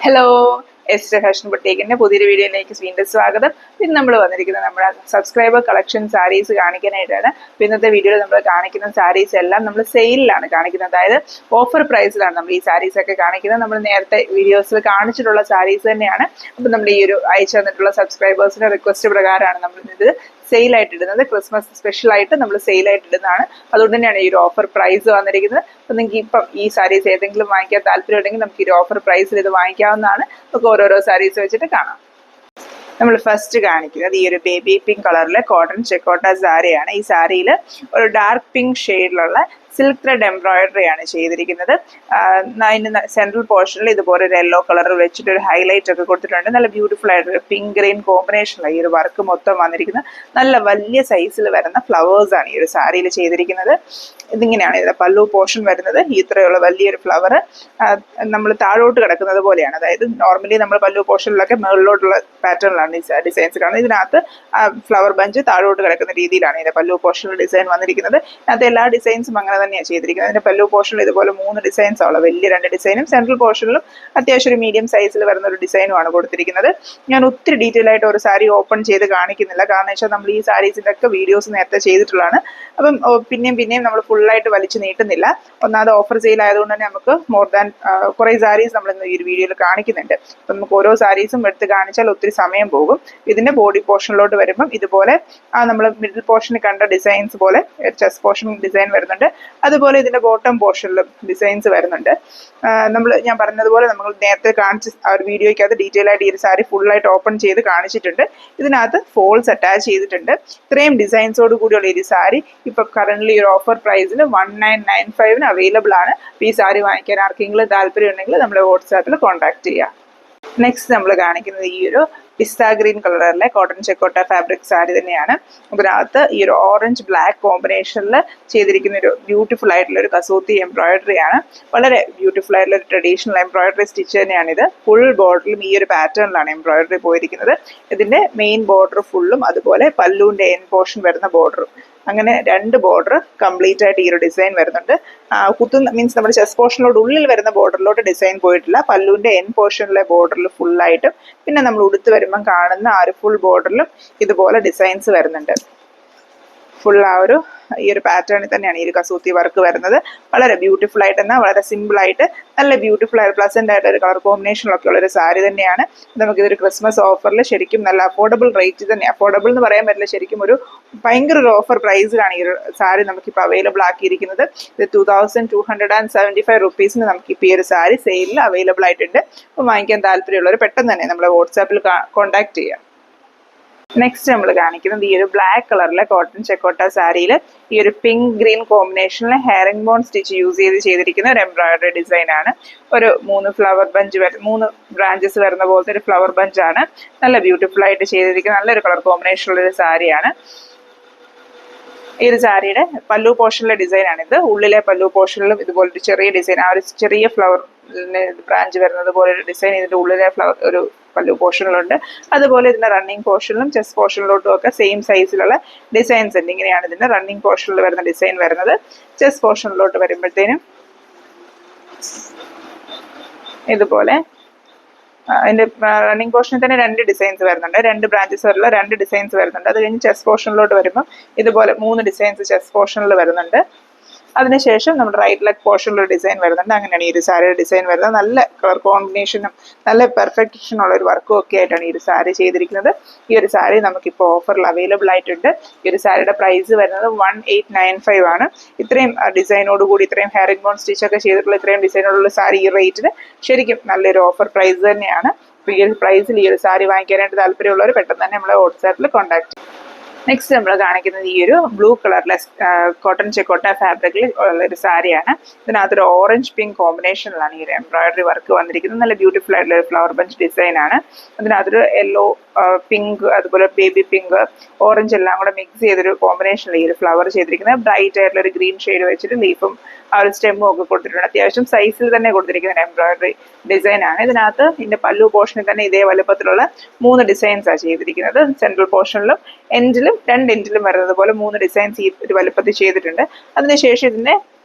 Hello, ester fashion ബുട്ടീക്കിന്റെ പുതിയൊരു വീഡിയോയിലേക്ക് വീണ്ടും സ്വാഗതം. ഇന്ന് നമ്മൾ വന്നിരിക്കുന്നത് നമ്മുടെ സബ്സ്ക്രൈബർ കളക്ഷൻ സാരീസ് കാണിക്കാനായിട്ടാണ്. ഇന്നത്തെ വീഡിയോയിൽ നമ്മൾ കാണിക്കുന്ന സാരീസ് എല്ലാം നമ്മൾ സെയിലിലാണ് കാണിക്കുന്നത്, അതായത് ഓഫർ പ്രൈസിലാണ് നമ്മൾ ഈ സാരീസ് ഒക്കെ കാണിക്കുന്നത്. നമ്മൾ നേരത്തെ വീഡിയോസിൽ കാണിച്ചിട്ടുള്ള സാരീസ് തന്നെയാണ്. അപ്പം നമ്മൾ ഈ ഒരു അയച്ചു തന്നിട്ടുള്ള സബ്സ്ക്രൈബേഴ്സിന്റെ റിക്വസ്റ്റ് പ്രകാരമാണ് നമ്മൾ ഇത് സെയിലായിട്ട് ഇടുന്നത്. ക്രിസ്മസ് സ്പെഷ്യലായിട്ട് നമ്മൾ സെയിലായിട്ട് ഇടുന്നതാണ്. അതുകൊണ്ട് തന്നെയാണ് ഈ ഒരു ഓഫർ പ്രൈസ് വന്നിരിക്കുന്നത്. അപ്പം നിങ്ങൾക്ക് ഇപ്പം ഈ സാരീസ് ഏതെങ്കിലും വാങ്ങിക്കാൻ താല്പര്യം ഉണ്ടെങ്കിൽ നമുക്ക് ഈ ഒരു ഓഫർ പ്രൈസിൽ ഇത് വാങ്ങിക്കാവുന്നതാണ്. നമുക്ക് ഓരോരോ സാരീസ് വെച്ചിട്ട് കാണാം. നമ്മൾ ഫസ്റ്റ് കാണിക്കുന്നത് ഈ ഒരു ബേബി പിങ്ക് കളറിലെ കോട്ടൺ ചെക്കോട്ട സാരിയാണ്. ഈ സാരിയിൽ ഒരു ഡാർക്ക് പിങ്ക് ഷെയ്ഡിലുള്ള സിൽക്ക് ത്രെഡ് എംബ്രോയിഡറി ആണ് ചെയ്തിരിക്കുന്നത്. അതിന് സെൻട്രൽ പോർഷനിൽ ഇതുപോലെ ഒരു യെല്ലോ കളർ വെച്ചിട്ട് ഒരു ഹൈലൈറ്റ് ഒക്കെ കൊടുത്തിട്ടുണ്ട്. നല്ല ബ്യൂട്ടിഫുൾ ആയിട്ടൊരു പിങ്ക് ഗ്രീൻ കോമ്പിനേഷനിലാണ് ഈ ഒരു വർക്ക് മൊത്തം വന്നിരിക്കുന്നത്. നല്ല വലിയ സൈസിൽ വരുന്ന ഫ്ലവേഴ്സ് ആണ് ഈ ഒരു സാരിയിൽ ചെയ്തിരിക്കുന്നത്. ഇതിങ്ങനെയാണ് ഇതിന്റെ പല്ലു പോർഷൻ വരുന്നത്. ഇത്രയുള്ള വലിയൊരു ഫ്ലവർ നമ്മൾ താഴോട്ട് കിടക്കുന്നത് പോലെയാണ്. അതായത് നോർമലി നമ്മൾ പല്ലു പോർഷനിലൊക്കെ മുകളിലോട്ടുള്ള പാറ്റേണിലാണ് ഈ ഡിസൈൻസ് കാണുന്നത്. ഇതിനകത്ത് ഫ്ലവർ ബഞ്ച് താഴോട്ട് കിടക്കുന്ന രീതിയിലാണ് ഇതിന്റെ പല്ലു പോർഷനിൽ ഡിസൈൻ വന്നിരിക്കുന്നത്. അതിനകത്ത് എല്ലാ ഡിസൈൻസും അങ്ങനെ തന്നെയാണ് ചെയ്തിരിക്കുന്നത്. അതിന്റെ പല്ലു പോർഷനിൽ ഇതുപോലെ 3 ഡിസൈൻസ് ഉള്ള വലിയ 2 ഡിസൈനും സെൻട്രൽ പോർഷനിലും അത്യാവശ്യം ഒരു മീഡിയം സൈസിൽ വരുന്ന ഒരു ഡിസൈനുമാണ് കൊടുത്തിരിക്കുന്നത്. ഞാൻ ഒത്തിരി ഡീറ്റെയിൽ ആയിട്ട് ഒരു സാരി ഓപ്പൺ ചെയ്ത് കാണിക്കുന്നില്ല, കാരണം വെച്ചാൽ നമ്മൾ ഈ സാരീസിന്റെ ഒക്കെ വീഡിയോസ് നേരത്തെ ചെയ്തിട്ടുള്ളതാണ്. അപ്പം പിന്നെയും നമ്മൾ ഫുള്ളായിട്ട് വലിച്ചു നീട്ടുന്നില്ല. ഒന്നാമത് ഓഫർ സെയിൽ ആയതുകൊണ്ട് തന്നെ നമുക്ക് മോർ ദാൻ കുറേ സാരീസ് നമ്മൾ ഇന്ന് ഈ ഒരു വീഡിയോയിൽ കാണിക്കുന്നുണ്ട്. അപ്പം നമുക്ക് ഓരോ സാരീസും എടുത്ത് കാണിച്ചാൽ ഒത്തിരി സമയം പോകും. ഇതിന്റെ ബോഡി പോർഷനിലോട്ട് വരുമ്പം ഇതുപോലെ നമ്മൾ മിഡിൽ പോർഷനിൽ കണ്ട ഡിസൈൻസ് പോലെ ചെസ്റ്റ് പോർഷൻ ഡിസൈൻ വരുന്നുണ്ട്. അതുപോലെ ഇതിന്റെ ബോട്ടം പോർഷനിലും ഡിസൈൻസ് വരുന്നുണ്ട്. ഞാൻ പറഞ്ഞതുപോലെ നമ്മൾ നേരത്തെ കാണിച്ച ആ ഒരു വീഡിയോയ്ക്കകത്ത് ഡീറ്റെയിൽ ആയിട്ട് ഈ ഒരു സാരി ഫുള്ളായിട്ട് ഓപ്പൺ ചെയ്ത് കാണിച്ചിട്ടുണ്ട്. ഇതിനകത്ത് ഫോൾസ് അറ്റാച്ച് ചെയ്തിട്ടുണ്ട്. ഇത്രയും ഡിസൈൻസോട് കൂടിയുള്ള ഈ സാരി ഇപ്പൊ കറന്റ്ലി ഒരു ഓഫർ പ്രൈസിൽ 1995 അവൈലബിൾ ആണ്. ഈ സാരി വാങ്ങിക്കാൻ ആർക്കെങ്കിലും താല്പര്യം ഉണ്ടെങ്കിൽ നമ്മളെ വാട്സാപ്പിൽ കോൺടാക്ട് ചെയ്യാം. നെക്സ്റ്റ് നമ്മൾ കാണിക്കുന്നത് ഈ ഒരു പിസ്ത ഗ്രീൻ കളറിലെ കോട്ടൺ ചെക്കോട്ട ഫാബ്രിക് സാരി തന്നെയാണ്. അതിനകത്ത് ഈ ഒരു ഓറഞ്ച് ബ്ലാക്ക് കോമ്പിനേഷനിൽ ചെയ്തിരിക്കുന്ന ഒരു ബ്യൂട്ടിഫുൾ ആയിട്ടുള്ള ഒരു കസൂത്തി എംബ്രോയിഡറി ആണ്. വളരെ ബ്യൂട്ടിഫുൾ ആയിട്ടുള്ള ഒരു ട്രഡീഷണൽ എംബ്രോയിഡറി സ്റ്റിച്ച് തന്നെയാണിത്. ഫുൾ ബോർഡറിലും ഈ ഒരു പാറ്റേണിലാണ് എംബ്രോയിഡറി പോയിരിക്കുന്നത്. ഇതിന്റെ മെയിൻ ബോർഡർ ഫുള്ളും അതുപോലെ പല്ലുവിന്റെ എൻ പോർഷൻ വരുന്ന ബോർഡറും, അങ്ങനെ 2 ബോർഡർ കംപ്ലീറ്റ് ആയിട്ട് ഈ ഒരു ഡിസൈൻ വരുന്നുണ്ട്. മീൻസ് നമ്മുടെ ചെസ്റ്റ് പോർഷനിലോട്ട് ഉള്ളിൽ വരുന്ന ബോർഡറിലോട്ട് ഡിസൈൻ പോയിട്ടില്ല. പല്ലുവിന്റെ എൻ പോർഷനിലെ ബോർഡറിൽ ഫുള്ളായിട്ടും പിന്നെ നമ്മൾ ഉടുത്ത് വരുമ്പം കാണുന്ന ആ ഒരു ഫുൾ ബോർഡറിലും ഇതുപോലെ ഡിസൈൻസ് വരുന്നുണ്ട്. ഫുൾ ഈ ഒരു പാറ്റേണിൽ തന്നെയാണ് ഈ ഒരു കസൂത്തി വർക്ക് വരുന്നത്. വളരെ ബ്യൂട്ടിഫുൾ ആയിട്ട് എന്നാൽ വളരെ സിമ്പിൾ ആയിട്ട് നല്ല ബ്യൂട്ടിഫുൾ ആയിട്ട് പ്ലസന്റ് ആയിട്ട് ഒരു കളർ കോമ്പിനേഷനിലൊക്കെ ഉള്ള ഒരു സാരി തന്നെയാണ്. നമുക്കിതൊരു ക്രിസ്മസ് ഓഫറിൽ ശരിക്കും നല്ല അഫോർഡബിൾ റേറ്റ് തന്നെ, അഫോർഡബിൾ എന്ന് പറയാൻ പറ്റില്ല, ശരിക്കും ഒരു ഭയങ്കര ഒരു ഓഫർ പ്രൈസിലാണ് ഈ ഒരു സാരി നമുക്കിപ്പോൾ അവൈലബിൾ ആക്കിയിരിക്കുന്നത്. ഇത് 2275 റുപ്പീസിന് നമുക്കിപ്പോൾ ഈ ഒരു സാരി സെയിലിൽ അവൈലബിൾ ആയിട്ടുണ്ട്. അപ്പോൾ വാങ്ങിക്കാൻ താല്പര്യമുള്ളവർ പെട്ടെന്ന് തന്നെ നമ്മളെ വാട്സാപ്പിൽ കോൺടാക്ട് ചെയ്യാം. നെക്സ്റ്റ് നമ്മൾ കാണിക്കുന്നത് ഈ ഒരു ബ്ലാക്ക് കളറിലെ കോട്ടൺ ചെക്കോട്ട സാരിയിൽ ഈ ഒരു പിങ്ക് ഗ്രീൻ കോമ്പിനേഷനിലെ ഹെയറിംഗ് ബോൺ സ്റ്റിച്ച് യൂസ് ചെയ്തിരിക്കുന്ന ഒരു എംബ്രോയിഡറി ഡിസൈൻ ആണ്. ഒരു 3 ഫ്ലവർ ബഞ്ച് 3 ബ്രാഞ്ചസ് വരുന്ന പോലത്തെ ഒരു ഫ്ലവർ ബഞ്ച് ആണ്. നല്ല ബ്യൂട്ടിഫുൾ ആയിട്ട് ചെയ്തിരിക്കുന്ന നല്ലൊരു കളർ കോമ്പിനേഷനുള്ള ഒരു സാരിയാണ്. ഈ ഒരു സാരിയുടെ പല്ലു പോർഷനിലെ ഡിസൈൻ ആണിത്. ഉള്ളിലെ പല്ലു പോർഷനിലും ഇതുപോലൊരു ചെറിയ ഡിസൈൻ, ആ ഒരു ചെറിയ ഫ്ലവർ ബ്രാഞ്ച് വരുന്നത് പോലെ ഒരു ഡിസൈൻ ഇതിന്റെ ഉള്ളിലെ ഫ്ലവർ ഒരു പല്ലു പോർഷനിലുണ്ട്. അതുപോലെ ഇതിന്റെ റണ്ണിങ് പോർഷനിലും ചെസ്റ്റ് പോർഷനിലോട്ടും ഒക്കെ സെയിം സൈസിലുള്ള ഡിസൈൻസ് ഉണ്ട്. ഇങ്ങനെയാണ് ഇതിന്റെ റണ്ണിങ് പോർഷനിൽ വരുന്ന ഡിസൈൻ വരുന്നത്. ചെസ്റ്റ് പോർഷനിലോട്ട് വരുമ്പോഴത്തേനും ഇതുപോലെ അതിന്റെ റണ്ണിങ് പോർഷനിൽ തന്നെ 2 ഡിസൈൻസ് വരുന്നുണ്ട്. 2 ബ്രാഞ്ചസ് വരെയുള്ള 2 ഡിസൈൻസ് വരുന്നുണ്ട്. അത് കഴിഞ്ഞ് ചെസ്റ്റ് പോർഷനിലോട്ട് വരുമ്പോൾ ഇതുപോലെ 3 ഡിസൈൻസ് ചെസ്റ്റ് പോർഷനിൽ വരുന്നുണ്ട്. അതിനുശേഷം നമ്മുടെ റൈറ്റ് ലെഗ് പോർഷനിലൊരു ഡിസൈൻ വരുന്നുണ്ട്. അങ്ങനെയാണ് ഈ ഒരു സാരിയുടെ ഡിസൈൻ വരുന്നത്. നല്ല കളർ കോമ്പിനേഷനും നല്ല പെർഫെക്ഷനുള്ള ഒരു വർക്കും ഒക്കെ ആയിട്ടാണ് ഈ ഒരു സാരി ചെയ്തിരിക്കുന്നത്. ഈ ഒരു സാരി നമുക്കിപ്പോൾ ഓഫറിൽ അവൈലബിൾ ആയിട്ടുണ്ട്. ഈ ഒരു സാരിയുടെ പ്രൈസ് വരുന്നത് 1895 ആണ്. ഇത്രയും ഡിസൈനോട് കൂടി ഇത്രയും ഹെയറിംഗ് ബോൺ സ്റ്റിച്ച് ഒക്കെ ചെയ്തിട്ടുള്ള ഇത്രയും ഡിസൈനോടുള്ള സാരി ഈ റേറ്റിന് ശരിക്കും നല്ലൊരു ഓഫർ പ്രൈസ് തന്നെയാണ്. അപ്പോൾ ഈ ഒരു പ്രൈസിൽ ഈ ഒരു സാരി വാങ്ങിക്കാനായിട്ട് താല്പര്യമുള്ളവർ പെട്ടെന്ന് തന്നെ നമ്മളെ വാട്സാപ്പിൽ കോൺടാക്ട് ചെയ്യും. നെക്സ്റ്റ് നമ്മൾ കാണിക്കുന്നത് ഈ ഒരു ബ്ലൂ കളറിലെ കോട്ടൺ ചെക്കോട്ട ഫാബ്രിക്കിൽ ഉള്ള ഒരു സാരിയാണ്. ഇതിനകത്തൊരു ഓറഞ്ച് പിങ്ക് കോമ്പിനേഷനിലാണ് ഈ ഒരു എംബ്രോയിഡറി വർക്ക് വന്നിരിക്കുന്നത്. നല്ല ബ്യൂട്ടിഫുൾ ആയിട്ടുള്ള ഒരു ഫ്ലവർ ബഞ്ച് ഡിസൈൻ ആണ്. അതിനകത്തൊരു യെല്ലോ, പിങ്ക്, അതുപോലെ ബേബി പിങ്ക്, ഓറഞ്ച് എല്ലാം കൂടെ മിക്സ് ചെയ്തൊരു കോമ്പിനേഷനിൽ ഈ ഒരു ഫ്ലവർ ചെയ്തിരിക്കുന്നത്. ബ്രൈറ്റ് ആയിട്ടുള്ള ഒരു ഗ്രീൻ ഷെയ്ഡ് വെച്ചിട്ട് ലീഫും ആ ഒരു സ്റ്റെമ്മും ഒക്കെ കൊടുത്തിട്ടുണ്ട്. അത്യാവശ്യം സൈസിൽ തന്നെ കൊടുത്തിരിക്കുന്ന എംബ്രോയിഡറി ഡിസൈൻ ആണ്. ഇതിനകത്ത് ഇതിന്റെ പല്ലു പോർഷനിൽ തന്നെ ഇതേ വലുപ്പത്തിലുള്ള 3 ഡിസൈൻസാണ് ചെയ്തിരിക്കുന്നത്. സെൻട്രൽ പോർഷനിലും എൻഡിലും 2 എൻഡിലും വരുന്നത് പോലെ 3 ഡിസൈൻസ് ഈ ഒരു വലുപ്പത്തിൽ ചെയ്തിട്ടുണ്ട്. അതിനുശേഷം ഇതിന്റെ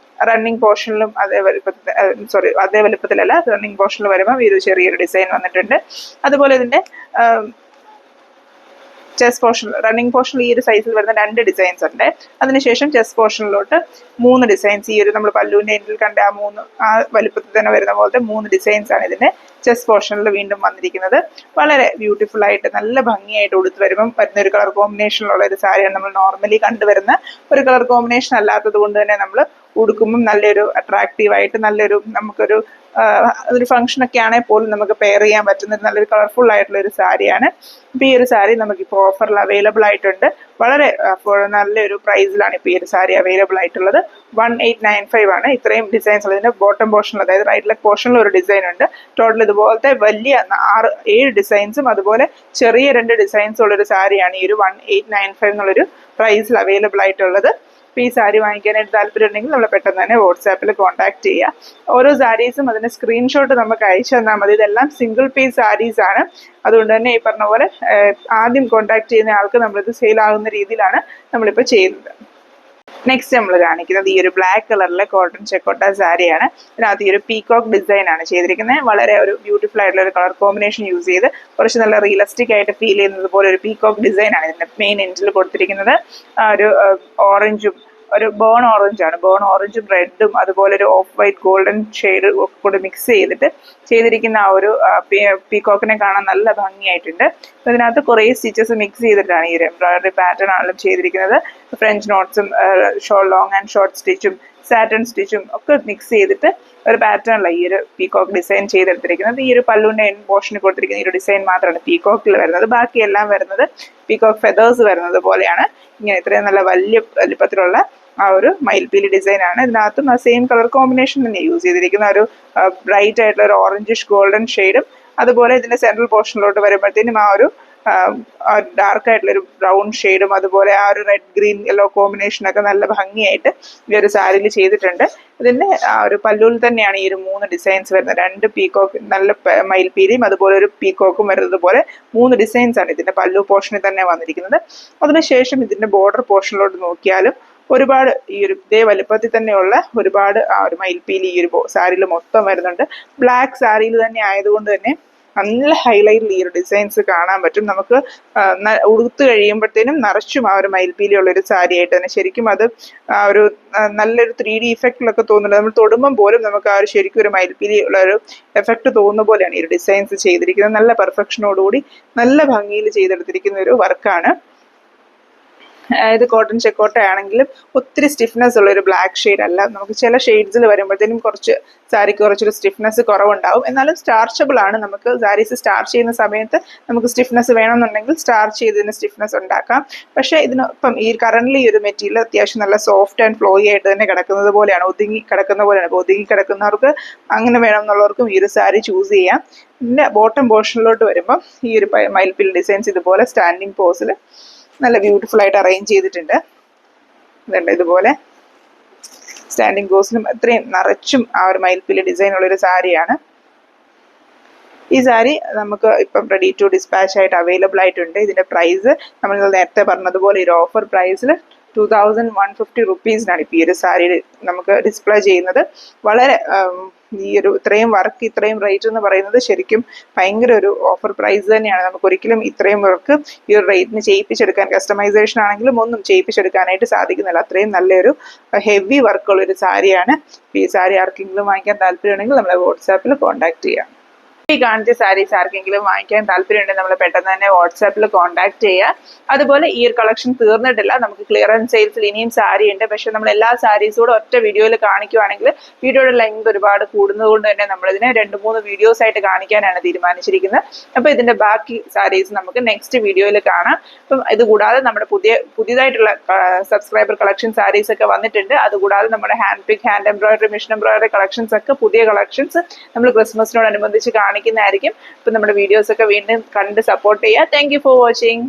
റണ്ണിങ് പോർഷനിലും അതേ വലുപ്പത്തിൽ അതേ വലുപ്പത്തിലല്ല, റണ്ണിങ് പോർഷനിൽ വരുമ്പോൾ ഈ ഒരു ചെറിയൊരു ഡിസൈൻ വന്നിട്ടുണ്ട്. അതുപോലെ ഇതിന്റെ ചെസ്റ്റ് പോർഷൻ, റണ്ണിങ് പോർഷനിൽ ഈ ഒരു സൈസിൽ വരുന്ന 2 ഡിസൈൻസ് ഉണ്ട്. അതിനുശേഷം ചെസ്റ്റ് പോർഷനിലോട്ട് 3 ഡിസൈൻസ്, ഈ ഒരു നമ്മൾ പല്ലുവിന്റെ എൻഡിൽ കണ്ട ആ വലുപ്പത്തിൽ തന്നെ വരുന്ന പോലത്തെ 3 ഡിസൈൻസ് ആണ് ഇതിന്റെ ചെസ്റ്റ് പോർഷനിൽ വീണ്ടും വന്നിരിക്കുന്നത്. വളരെ ബ്യൂട്ടിഫുൾ ആയിട്ട് നല്ല ഭംഗിയായിട്ട് ഉടുത്ത് വരുമ്പം വരുന്ന ഒരു കളർ കോമ്പിനേഷനിലുള്ള ഒരു സാരിയാണ്. നമ്മൾ നോർമലി കണ്ടുവരുന്ന ഒരു കളർ കോമ്പിനേഷൻ അല്ലാത്തത് കൊണ്ട് തന്നെ നമ്മൾ ഉടുക്കുമ്പം നല്ലൊരു അട്രാക്റ്റീവായിട്ട് നല്ലൊരു നമുക്കൊരു ഒരു ഫംഗ്ഷനൊക്കെ ആണെങ്കിൽ പോലും നമുക്ക് പെയർ ചെയ്യാൻ പറ്റുന്ന നല്ലൊരു കളർഫുൾ ആയിട്ടുള്ള ഒരു സാരിയാണ്. അപ്പോൾ ഈ ഒരു സാരി നമുക്കിപ്പോൾ ഓഫറിൽ അവൈലബിൾ ആയിട്ടുണ്ട്. വളരെ നല്ലൊരു പ്രൈസിലാണ് ഇപ്പോൾ ഈ ഒരു സാരി അവൈലബിൾ ആയിട്ടുള്ളത്. 1895 ആണ്. ഇത്രയും ഡിസൈൻസ് ഉള്ളത്. ഇതിന്റെ ബോട്ടം പോർഷനിൽ, അതായത് റൈറ്റ് ലെഗ് പോർഷനിൽ ഒരു ഡിസൈൻ ഉണ്ട്. ടോട്ടൽ ഇതുപോലത്തെ വലിയ 7 ഡിസൈൻസും അതുപോലെ ചെറിയ 2 ഡിസൈൻസും ഉള്ളൊരു സാരിയാണ് ഈ ഒരു 1895 എന്നുള്ളൊരു പ്രൈസിൽ അവൈലബിൾ ആയിട്ടുള്ളത്. ഈ സാരി വാങ്ങിക്കാനായിട്ട് താല്പര്യം ഉണ്ടെങ്കിൽ നമ്മൾ പെട്ടെന്ന് തന്നെ വാട്സാപ്പിൽ കോൺടാക്ട് ചെയ്യുക. ഓരോ സാരീസും അതിന്റെ സ്ക്രീൻഷോട്ട് നമുക്ക് അയച്ചു തന്നാൽ മതി. ഇതെല്ലാം സിംഗിൾ പീസ് സാരീസ് ആണ്. അതുകൊണ്ട് തന്നെ ഈ പറഞ്ഞ പോലെ ആദ്യം കോൺടാക്ട് ചെയ്യുന്ന ആൾക്ക് നമ്മളിത് സെയിൽ ആകുന്ന രീതിയിലാണ് നമ്മളിപ്പോൾ ചെയ്യുന്നത്. നെക്സ്റ്റ് നമ്മൾ കാണിക്കുന്നത് ഈ ഒരു ബ്ലാക്ക് കളറിലെ കോട്ടൺ ചെക്കോട്ട സാരിയാണ്. ഇതിനകത്ത് ഈ ഒരു പീകോക്ക് ഡിസൈൻ ആണ് ചെയ്തിരിക്കുന്നത്. വളരെ ഒരു ബ്യൂട്ടിഫുൾ ആയിട്ടുള്ള ഒരു കളർ കോമ്പിനേഷൻ യൂസ് ചെയ്ത് കുറച്ച് നല്ല റിയലിസ്റ്റിക് ആയിട്ട് ഫീൽ ചെയ്യുന്നത് പോലെ ഒരു പീകോക്ക് ഡിസൈൻ ആണ് ഇതിന്റെ മെയിൻ എൻഡിൽ കൊടുത്തിരിക്കുന്നത്. ഒരു ഓറഞ്ചും ഒരു ബേൺ ഓറഞ്ചും റെഡും അതുപോലെ ഒരു ഓഫ് വൈറ്റ് ഗോൾഡൻ ഷെയ്ഡ് കൂടെ മിക്സ് ചെയ്തിരിക്കുന്ന ആ ഒരു പീകോക്കിനെ കാണാൻ നല്ല ഭംഗിയായിട്ടുണ്ട്. ഇതിനകത്ത് കുറേ സ്റ്റിച്ചസ് മിക്സ് ചെയ്തിട്ടാണ് ഈ ഒരു എംബ്രോയിഡറി പാറ്റേൺ ആണെങ്കിലും ചെയ്തിരിക്കുന്നത്. ഫ്രഞ്ച് നോട്ട്സും ലോങ് ആൻഡ് ഷോർട്ട് സ്റ്റിച്ചും സാറ്റൺ സ്റ്റിച്ചും ഒക്കെ മിക്സ് ചെയ്തിട്ട് ഒരു പാറ്റേണിലാണ് ഈ ഒരു പീകോക്ക് ഡിസൈൻ ചെയ്തെടുത്തിരിക്കുന്നത്. ഈ ഒരു പല്ലുവിന്റെ എൻഡ് പോർഷനിൽ കൊടുത്തിരിക്കുന്ന ഈ ഒരു ഡിസൈൻ മാത്രമാണ് പീകോക്കിൽ വരുന്നത്. ബാക്കിയെല്ലാം വരുന്നത് പീകോക്ക് ഫെദേഴ്സ് വരുന്നത് പോലെയാണ്. ഇങ്ങനെ ഇത്രയും നല്ല വലിപ്പത്തിലുള്ള ആ ഒരു മയിൽപീലി ഡിസൈൻ ആണ്. ഇതിനകത്തും ആ സെയിം കളർ കോമ്പിനേഷൻ തന്നെ യൂസ് ചെയ്തിരിക്കുന്ന ഒരു ബ്രൈറ്റ് ആയിട്ടുള്ള ഒരു ഓറഞ്ചിഷ് ഗോൾഡൻ ഷെയ്ഡും അതുപോലെ ഇതിന്റെ സെൻട്രൽ പോർഷനിലോട്ട് വരുമ്പോഴത്തേനും ആ ഒരു ഡാർക്ക് ആയിട്ടുള്ള ഒരു ബ്രൗൺ ഷെയ്ഡും അതുപോലെ ആ ഒരു റെഡ് ഗ്രീൻ യെല്ലോ കോമ്പിനേഷനൊക്കെ നല്ല ഭംഗിയായിട്ട് ഈ ഒരു സാരിയിൽ ചെയ്തിട്ടുണ്ട്. ഇതിന്റെ ആ ഒരു പല്ലുവിൽ തന്നെയാണ് ഈ ഒരു 3 ഡിസൈൻസ് വരുന്നത്. 2 പീകോക്ക് നല്ല മയിൽപീലിയും അതുപോലെ ഒരു പീകോക്കും വരുന്നത് പോലെ 3 ഡിസൈൻസ് ആണ് ഇതിന്റെ പല്ലു പോർഷനിൽ തന്നെ വന്നിരിക്കുന്നത്. അതിനുശേഷം ഇതിന്റെ ബോർഡർ പോർഷനിലോട്ട് നോക്കിയാലും ഒരുപാട് ഈ ഒരു ഇതേ വലുപ്പത്തിൽ തന്നെയുള്ള ഒരുപാട് ആ ഒരു മയിൽപീലി ഈ ഒരു സാരിയിൽ മൊത്തം വരുന്നുണ്ട്. ബ്ലാക്ക് സാരിയിൽ തന്നെ ആയതുകൊണ്ട് തന്നെ നല്ല ഹൈലൈറ്റിൽ ഈ ഒരു ഡിസൈൻസ് കാണാൻ പറ്റും. നമുക്ക് ഉടുത്ത് കഴിയുമ്പോഴത്തേനും നിറച്ചും ആ ഒരു മയിൽപീലിയുള്ള ഒരു സാരി ആയിട്ട് തന്നെ ശരിക്കും അത് ആ ഒരു നല്ലൊരു 3D ഇഫക്റ്റിലൊക്കെ തോന്നുന്നുണ്ട്. നമ്മൾ തൊടുമ്പം പോലും നമുക്ക് ആ ഒരു ശരിക്കും ഒരു മയിൽപീലി ഉള്ള ഒരു എഫക്റ്റ് തോന്നുന്ന പോലെയാണ് ഈ ഒരു ഡിസൈൻസ് ചെയ്തിരിക്കുന്നത്. നല്ല പെർഫെക്ഷനോടുകൂടി നല്ല ഭംഗിയിൽ ചെയ്തെടുത്തിരിക്കുന്ന ഒരു വർക്കാണ്. ഇത് കോട്ടൺ ചെക്കോട്ട ആണെങ്കിലും ഒത്തിരി സ്റ്റിഫ്നെസ് ഉള്ള ഒരു ബ്ലാക്ക് ഷെയ്ഡ് അല്ല. നമുക്ക് ചില ഷെയ്ഡ്സിൽ വരുമ്പോഴത്തേനും സാരിക്ക് കുറച്ചൊരു സ്റ്റിഫ്നെസ് കുറവുണ്ടാവും. എന്നാലും സ്റ്റാർച്ചബിൾ ആണ്. നമുക്ക് സാരീസ് സ്റ്റാർച്ച് ചെയ്യുന്ന സമയത്ത് നമുക്ക് സ്റ്റിഫ്നെസ് വേണമെന്നുണ്ടെങ്കിൽ സ്റ്റാർച്ച് ചെയ്തതിന് സ്റ്റിഫ്നെസ് ഉണ്ടാക്കാം. പക്ഷേ ഇതിനൊപ്പം ഈ കറന്റ്ലി ഈ ഒരു മെറ്റീരിയൽ അത്യാവശ്യം നല്ല സോഫ്റ്റ് ആൻഡ് ഫ്ലോയി ആയിട്ട് തന്നെ കിടക്കുന്നത് പോലെയാണ്, ഒതുങ്ങി കിടക്കുന്ന പോലെയാണ്. അപ്പോൾ ഒതുങ്ങി കിടക്കുന്നവർക്ക് അങ്ങനെ വേണം എന്നുള്ളവർക്കും ഈ ഒരു സാരി ചൂസ് ചെയ്യാം. പിന്നെ ബോട്ടം പോർഷനിലോട്ട് വരുമ്പം ഈ ഒരു മയിൽപീലി ഡിസൈൻസ് ഇതുപോലെ സ്റ്റാൻഡിങ് പോസിൽ നല്ല ബ്യൂട്ടിഫുൾ ആയിട്ട് അറേഞ്ച് ചെയ്തിട്ടുണ്ട്. ഇതുണ്ട് ഇതുപോലെ സ്റ്റാൻഡിങ് പോസിലും അത്രയും നിറച്ചും ആ ഒരു മയിൽപീലി ഡിസൈൻ ഉള്ളൊരു സാരിയാണ്. ഈ സാരി നമുക്ക് ഇപ്പം റെഡി ടു ഡിസ്പാച്ച് ആയിട്ട് അവൈലബിൾ ആയിട്ടുണ്ട്. ഇതിന്റെ പ്രൈസ് നമ്മൾ നേരത്തെ പറഞ്ഞതുപോലെ ഒരു ഓഫർ പ്രൈസിൽ 2150 റുപ്പീസിനാണ് ഇപ്പോൾ ഈ ഒരു സാരി നമുക്ക് ഡിസ്പ്ലേ ചെയ്യുന്നത്. വളരെ ഈ ഒരു ഇത്രയും വർക്ക് ഇത്രയും റേറ്റ് എന്ന് പറയുന്നത് ശരിക്കും ഭയങ്കര ഒരു ഓഫർ പ്രൈസ് തന്നെയാണ്. നമുക്ക് ഒരിക്കലും ഇത്രയും വർക്ക് ഈ ഒരു റേറ്റിന് ചെയ്യിപ്പിച്ചെടുക്കാൻ, കസ്റ്റമൈസേഷൻ ആണെങ്കിലും ഒന്നും ചെയ്യിപ്പിച്ചെടുക്കാനായിട്ട് സാധിക്കുന്നില്ല. അത്രയും നല്ലൊരു ഹെവി വർക്കുള്ള ഒരു സാരിയാണ്. ഈ സാരി ആർക്കെങ്കിലും വാങ്ങിക്കാൻ താല്പര്യമുണ്ടെങ്കിൽ നമ്മളെ വാട്സാപ്പിൽ കോൺടാക്ട് ചെയ്യാം. ഈ കാണിച്ച സാരീസ് ആർക്കെങ്കിലും വാങ്ങിക്കാൻ താല്പര്യമുണ്ടെങ്കിൽ നമ്മൾ പെട്ടെന്ന് തന്നെ വാട്സാപ്പിൽ കോൺടാക്ട് ചെയ്യുക. അതുപോലെ ഈ ഒരു കളക്ഷൻ തീർന്നിട്ടില്ല. നമുക്ക് ക്ലിയറൻസ് സെയിൽസിൽ ഇനിയും സാരി ഉണ്ട്. പക്ഷെ നമ്മൾ എല്ലാ സാരീസും കൂടെ ഒറ്റ വീഡിയോയിൽ കാണിക്കുവാണെങ്കിൽ വീഡിയോയുടെ ലെങ്ത് ഒരുപാട് കൂടുന്നത് കൊണ്ട് തന്നെ നമ്മളിതിനെ 2-3 വീഡിയോസ് ആയിട്ട് കാണിക്കാനാണ് തീരുമാനിച്ചിരിക്കുന്നത്. അപ്പോൾ ഇതിന്റെ ബാക്കി സാരീസ് നമുക്ക് നെക്സ്റ്റ് വീഡിയോയിൽ കാണാം. അപ്പം ഇതുകൂടാതെ നമ്മുടെ പുതിയതായിട്ടുള്ള സബ്സ്ക്രൈബർ കളക്ഷൻ സാരീസ് ഒക്കെ വന്നിട്ടുണ്ട്. അതുകൂടാതെ നമ്മുടെ hand pick, hand embroidery, machine embroidery collections ഒക്കെ പുതിയ കളക്ഷൻസ് നമ്മൾ ക്രിസ്മസിനോടനുബന്ധിച്ച് കാണിക്കുന്നതായിരിക്കും. അപ്പം നമ്മുടെ വീഡിയോസ് ഒക്കെ വീണ്ടും കണ്ട് സപ്പോർട്ട് ചെയ്യുക. Thank you for watching.